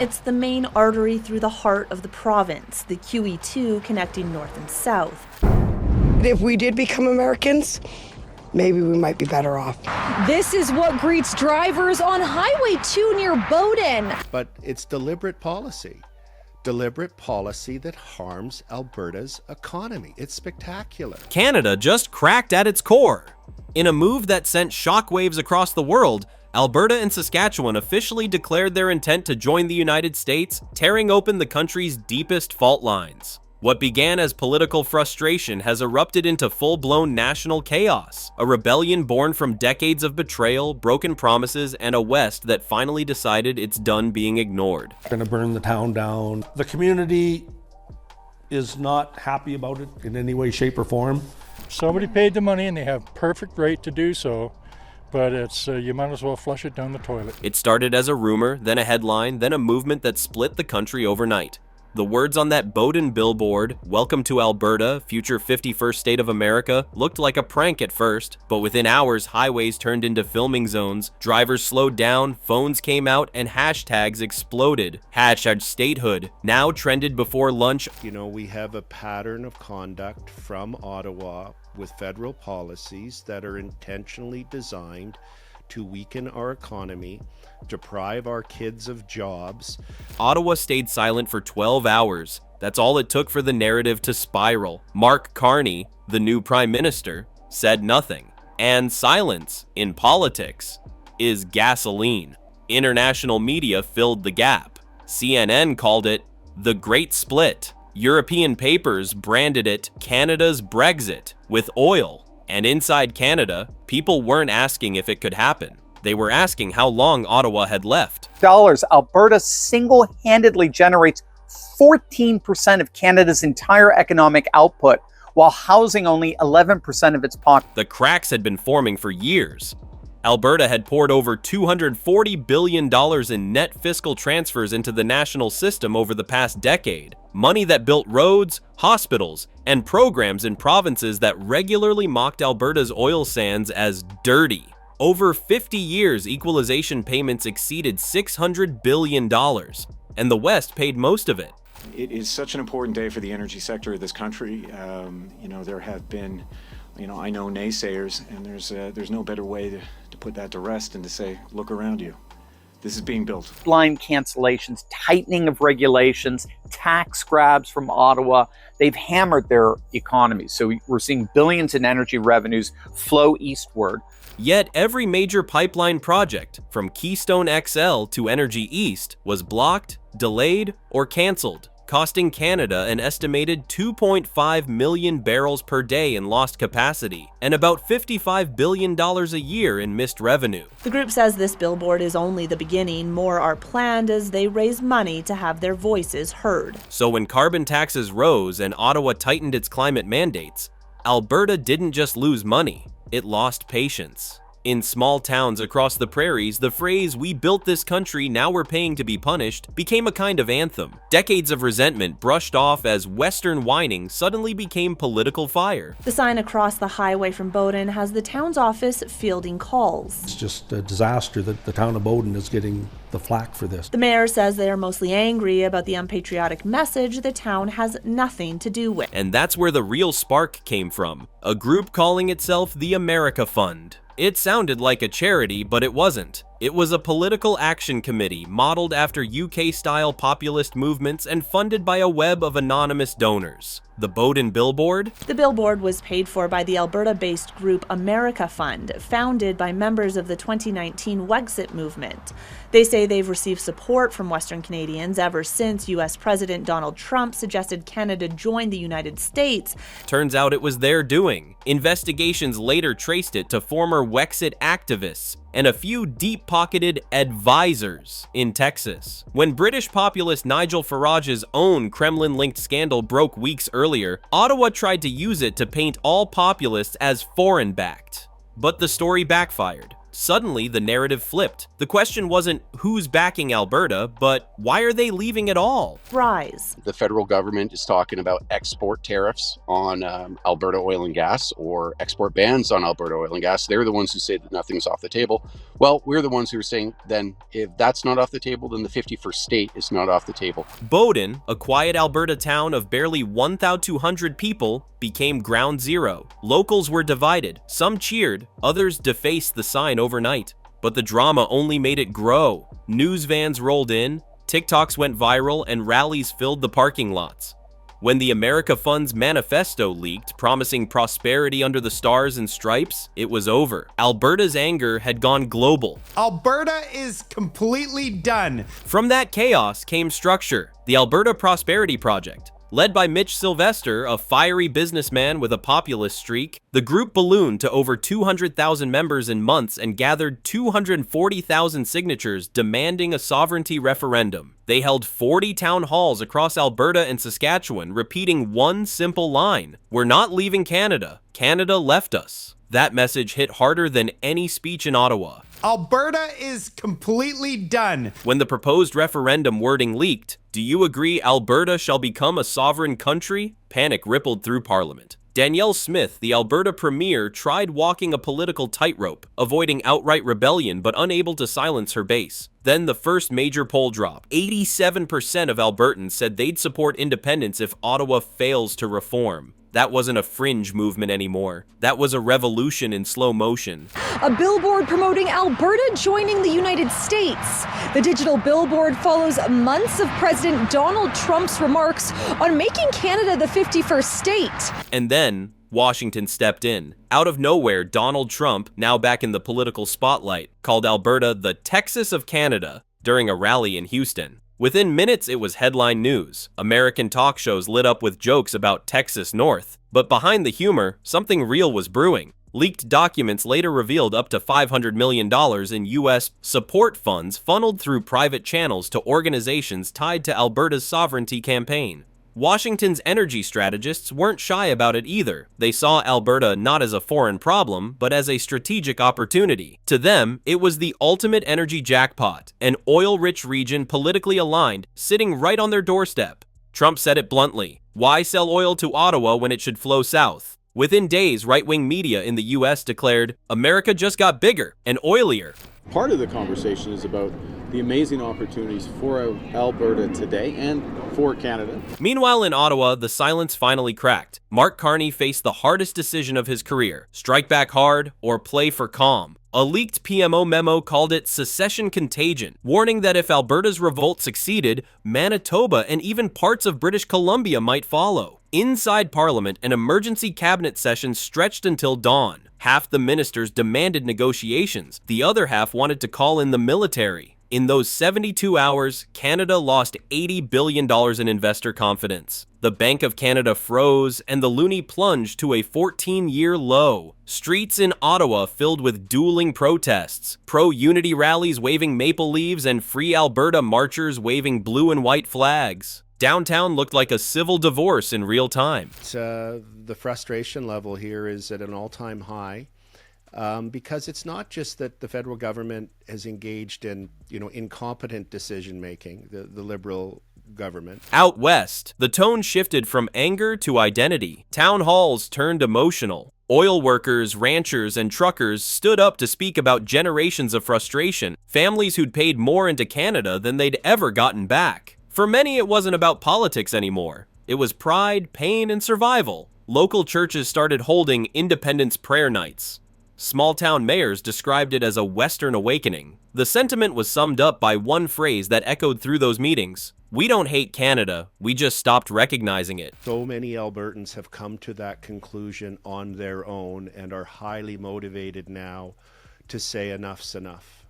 It's the main artery through the heart of the province, the QE2 connecting north and south. If we did become Americans, maybe we might be better off. This is what greets drivers on Highway 2 near Bowden. But it's deliberate policy that harms Alberta's economy. It's spectacular. Canada just cracked at its core. In a move that sent shockwaves across the world, Alberta and Saskatchewan officially declared their intent to join the United States, tearing open the country's deepest fault lines. What began as political frustration has erupted into full-blown national chaos, a rebellion born from decades of betrayal, broken promises, and a West that finally decided it's done being ignored. Going to burn the town down. The community is not happy about it in any way, shape, or form. Somebody paid the money and they have perfect right to do so, but it's you might as well flush it down the toilet. It started as a rumor, then a headline, then a movement that split the country overnight. The words on that Bowden billboard, "Welcome to Alberta, future 51st state of America," looked like a prank at first, but within hours, highways turned into filming zones, drivers slowed down, phones came out, and hashtags exploded. #Statehood, now trended before lunch. You know, we have a pattern of conduct from Ottawa with federal policies that are intentionally designed to weaken our economy, deprive our kids of jobs. Ottawa stayed silent for 12 hours. That's all it took for the narrative to spiral. Mark Carney, the new prime minister, said nothing. And silence, in politics, is gasoline. International media filled the gap. CNN called it the Great Split. European papers branded it Canada's Brexit with oil. And inside Canada, people weren't asking if it could happen. They were asking how long Ottawa had left. Alberta single-handedly generates 14% of Canada's entire economic output, while housing only 11% of its population. The cracks had been forming for years. Alberta had poured over $240 billion in net fiscal transfers into the national system over the past decade. Money that built roads, hospitals, and programs in provinces that regularly mocked Alberta's oil sands as dirty. Over 50 years, equalization payments exceeded $600 billion, and the West paid most of it. It is such an important day for the energy sector of this country. There have been, I know naysayers, and there's no better way to put that to rest than to say, look around you. This is being built. Line cancellations, tightening of regulations, tax grabs from Ottawa. They've hammered their economies. So we're seeing billions in energy revenues flow eastward. Yet every major pipeline project, from Keystone XL to Energy East, was blocked, delayed, or canceled, costing Canada an estimated 2.5 million barrels per day in lost capacity, and about $55 billion a year in missed revenue. The group says this billboard is only the beginning. More are planned as they raise money to have their voices heard. So when carbon taxes rose and Ottawa tightened its climate mandates, Alberta didn't just lose money, it lost patience. In small towns across the prairies, the phrase, "we built this country, now we're paying to be punished," became a kind of anthem. Decades of resentment brushed off as Western whining suddenly became political fire. The sign across the highway from Bowden has the town's office fielding calls. It's just a disaster that the town of Bowden is getting the flack for this. The mayor says they are mostly angry about the unpatriotic message the town has nothing to do with. And that's where the real spark came from, a group calling itself the America Fund. It sounded like a charity, but it wasn't. It was a political action committee modeled after UK-style populist movements and funded by a web of anonymous donors. The Bowden billboard? The billboard was paid for by the Alberta-based group America Fund, founded by members of the 2019 Wexit movement. They say they've received support from Western Canadians ever since U.S. President Donald Trump suggested Canada join the United States. Turns out it was their doing. Investigations later traced it to former Wexit activists and a few deep-pocketed advisors in Texas. When British populist Nigel Farage's own Kremlin-linked scandal broke weeks earlier, Ottawa tried to use it to paint all populists as foreign-backed. But the story backfired. Suddenly, the narrative flipped. The question wasn't who's backing Alberta, but why are they leaving at all? Rise. The federal government is talking about export tariffs on Alberta oil and gas, or export bans on Alberta oil and gas. They're the ones who say that nothing's off the table. Well, we're the ones who are saying then if that's not off the table, then the 51st state is not off the table. Bowden, a quiet Alberta town of barely 1,200 people, became ground zero. Locals were divided. Some cheered, others defaced the sign overnight. But the drama only made it grow. News vans rolled in, TikToks went viral, and rallies filled the parking lots. When the America Fund's manifesto leaked, promising prosperity under the stars and stripes, it was over. Alberta's anger had gone global. Alberta is completely done. From that chaos came structure, the Alberta Prosperity Project. Led by Mitch Sylvester, a fiery businessman with a populist streak, the group ballooned to over 200,000 members in months and gathered 240,000 signatures demanding a sovereignty referendum. They held 40 town halls across Alberta and Saskatchewan, repeating one simple line: "We're not leaving Canada. Canada left us." That message hit harder than any speech in Ottawa. Alberta is completely done. When the proposed referendum wording leaked, "Do you agree Alberta shall become a sovereign country?" panic rippled through Parliament. Danielle Smith, the Alberta Premier, tried walking a political tightrope, avoiding outright rebellion but unable to silence her base. Then the first major poll drop. 87% of Albertans said they'd support independence if Ottawa fails to reform. That wasn't a fringe movement anymore. That was a revolution in slow motion. A billboard promoting Alberta joining the United States. The digital billboard follows months of President Donald Trump's remarks on making Canada the 51st state. And then Washington stepped in. Out of nowhere, Donald Trump, now back in the political spotlight, called Alberta the Texas of Canada during a rally in Houston. Within minutes, it was headline news. American talk shows lit up with jokes about Texas North. But behind the humor, something real was brewing. Leaked documents later revealed up to $500 million in U.S. support funds funneled through private channels to organizations tied to Alberta's sovereignty campaign. Washington's energy strategists weren't shy about it either. They saw Alberta not as a foreign problem, but as a strategic opportunity. To them, it was the ultimate energy jackpot, an oil-rich region politically aligned, sitting right on their doorstep. Trump said it bluntly: "Why sell oil to Ottawa when it should flow south?" Within days, right-wing media in the U.S. declared, "America just got bigger and oilier." Part of the conversation is about the amazing opportunities for Alberta today and for Canada. Meanwhile, in Ottawa, the silence finally cracked. Mark Carney faced the hardest decision of his career: strike back hard or play for calm. A leaked PMO memo called it secession contagion, warning that if Alberta's revolt succeeded, Manitoba and even parts of British Columbia might follow. Inside Parliament, an emergency cabinet session stretched until dawn. Half the ministers demanded negotiations. The other half wanted to call in the military. In those 72 hours, Canada lost $80 billion in investor confidence. The Bank of Canada froze, and the loonie plunged to a 14-year low. Streets in Ottawa filled with dueling protests, pro-unity rallies waving maple leaves and Free Alberta marchers waving blue and white flags. Downtown looked like a civil divorce in real time. The frustration level here is at an all-time high. Because it's not just that the federal government has engaged in, incompetent decision-making, the Liberal government. Out west, the tone shifted from anger to identity. Town halls turned emotional. Oil workers, ranchers, and truckers stood up to speak about generations of frustration, families who'd paid more into Canada than they'd ever gotten back. For many, it wasn't about politics anymore. It was pride, pain, and survival. Local churches started holding independence prayer nights. Small-town mayors described it as a Western awakening. The sentiment was summed up by one phrase that echoed through those meetings: "We don't hate Canada, we just stopped recognizing it." So many Albertans have come to that conclusion on their own and are highly motivated now to say enough's enough.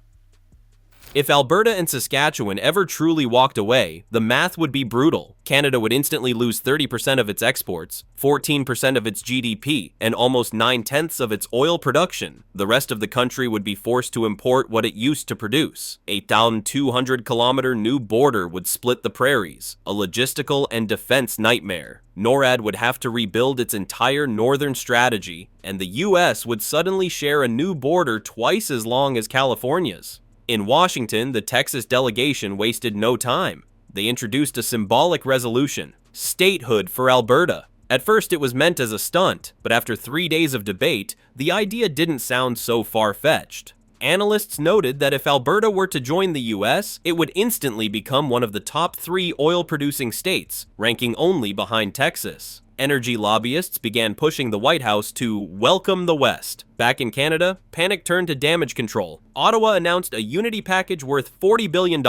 If Alberta and Saskatchewan ever truly walked away, the math would be brutal. Canada would instantly lose 30% of its exports, 14% of its GDP, and almost 9/10 of its oil production. The rest of the country would be forced to import what it used to produce. A 1,200-kilometer new border would split the prairies, a logistical and defense nightmare. NORAD would have to rebuild its entire northern strategy, and the U.S. would suddenly share a new border twice as long as California's. In Washington, the Texas delegation wasted no time. They introduced a symbolic resolution, Statehood for Alberta. At first, it was meant as a stunt, but after 3 days of debate, the idea didn't sound so far-fetched. Analysts noted that if Alberta were to join the U.S., it would instantly become one of the top 3 oil-producing states, ranking only behind Texas. Energy lobbyists began pushing the White House to welcome the West. Back in Canada, panic turned to damage control. Ottawa announced a unity package worth $40 billion,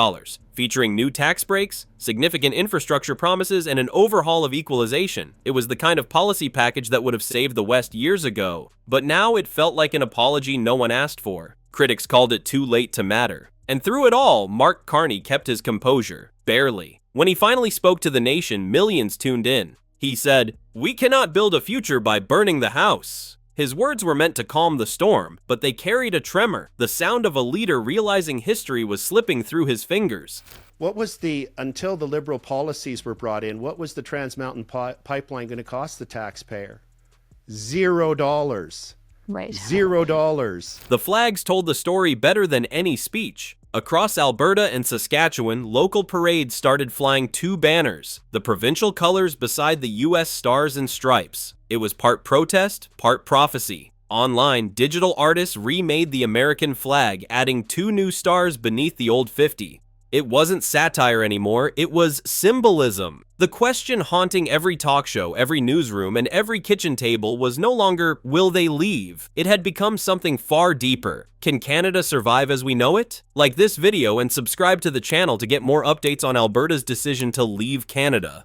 featuring new tax breaks, significant infrastructure promises, and an overhaul of equalization. It was the kind of policy package that would have saved the West years ago, but now it felt like an apology no one asked for. Critics called it too late to matter. And through it all, Mark Carney kept his composure, barely. When he finally spoke to the nation, millions tuned in. He said, "We cannot build a future by burning the house." His words were meant to calm the storm, but they carried a tremor, the sound of a leader realizing history was slipping through his fingers. What was until the Liberal policies were brought in, what was the Trans Mountain Pipeline going to cost the taxpayer? $0. Right. $0. The flags told the story better than any speech. Across Alberta and Saskatchewan, local parades started flying 2 banners, the provincial colors beside the U.S. stars and stripes. It was part protest, part prophecy. Online, digital artists remade the American flag, adding 2 new stars beneath the old 50. It wasn't satire anymore, it was symbolism. The question haunting every talk show, every newsroom, and every kitchen table was no longer, will they leave? It had become something far deeper. Can Canada survive as we know it? Like this video and subscribe to the channel to get more updates on Alberta's decision to leave Canada.